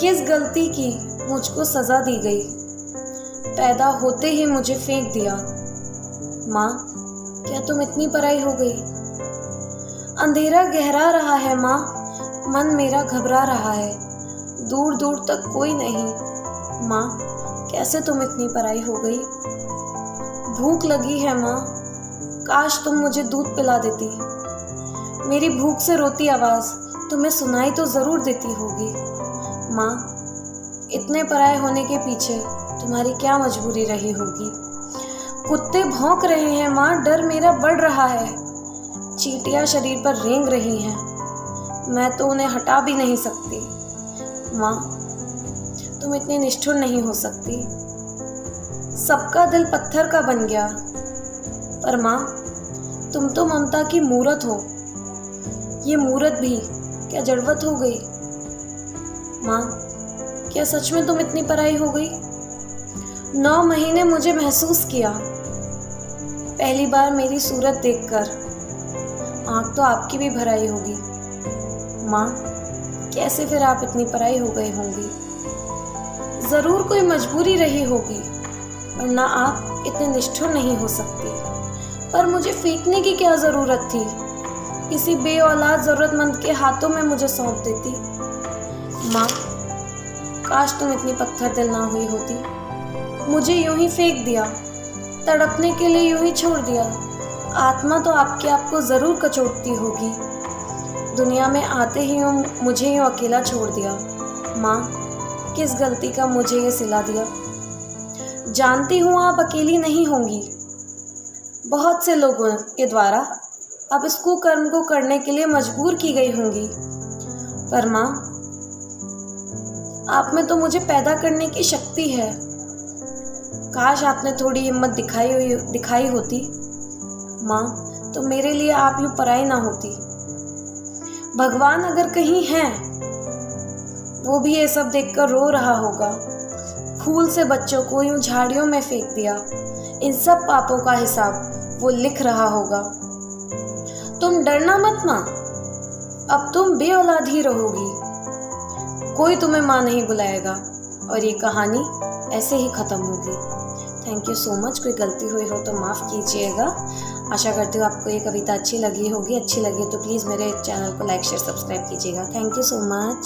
किस गलती की मुझको सज़ा दी गई? पैदा होते ही मुझे फेंक दिया। माँ, क्या तुम इतनी पराई हो गई? अंधेरा गहरा रहा है माँ, मन मेरा घबरा रहा है, दूर दूर तक कोई नहीं। माँ, कैसे तुम इतनी पराई हो गई? भूख लगी है माँ, काश तुम मुझे दूध पिला देती। मेरी भूख से रोती आवाज़ तुम्हें सुनाई तो ज़रूर देती होगी। माँ, इतने पराये होने के पीछे तुम्हारी क्या मजबूरी रही होगी? कुत्ते भौंक रहे हैं माँ, डर मेरा बढ़ रहा है। चींटियाँ शरीर पर रेंग रही हैं, मैं तो उन्हें हटा भी नहीं सकती। माँ, तुम इतनी निष्ठुर नहीं हो सकती। सबका दिल पत्थर का बन गया, पर माँ, तुम तो ममता की मूरत हो। ये मूरत भी क्या जड़वत हो गई? माँ, क्या सच में तुम इतनी पराई हो गई? 9 महीने मुझे महसूस किया, पहली बार मेरी सूरत देखकर आँख तो आपकी भी भर आई होगी। माँ, कैसे फिर आप इतनी पराई हो गई होंगी? ज़रूर कोई मजबूरी रही होगी, वरना आप इतने निष्ठुर नहीं हो सकती। पर मुझे फेंकने की क्या ज़रूरत थी? किसी बेऔलाद ज़रूरतमंद के हाथों में मुझे सौंप देती। माँ, काश तुम इतनी पत्थर दिल ना हुई होती। मुझे यूं ही फेंक दिया, तड़पने के लिए यूं ही छोड़ दिया। आत्मा तो आपके आप को ज़रूर कचोटती होगी। दुनिया में आते ही मुझे यूं अकेला छोड़ दिया। माँ, किस गलती का मुझे ये सिला दिया? जानती हूँ आप अकेली नहीं होंगी, बहुत से लोगों के द्वारा आप इस कुकर्म को करने के लिए मजबूर की गई होंगी। पर माँ, आप में तो मुझे पैदा करने की शक्ति है। काश आपने थोड़ी हिम्मत दिखाई होती माँ, तो मेरे लिए आप यूँ पराई ना होती। भगवान अगर कहीं हैं, वो भी ये सब देखकर रो रहा होगा। फूल से बच्चों को यूँ झाड़ियों में फेंक दिया, इन सब पापों का हिसाब वो लिख रहा होगा। तुम डरना मत माँ, अब तुम बेऔलाद ही रहोगी। कोई तुम्हें माँ नहीं बुलाएगा और ये कहानी ऐसे ही ख़त्म होगी। Thank you so much. कोई गलती हुई हो तो माफ़ कीजिएगा। आशा करती हूँ आपको ये कविता अच्छी लगी होगी। अच्छी लगी तो प्लीज़ मेरे चैनल को लाइक शेयर सब्सक्राइब कीजिएगा। Thank you so much.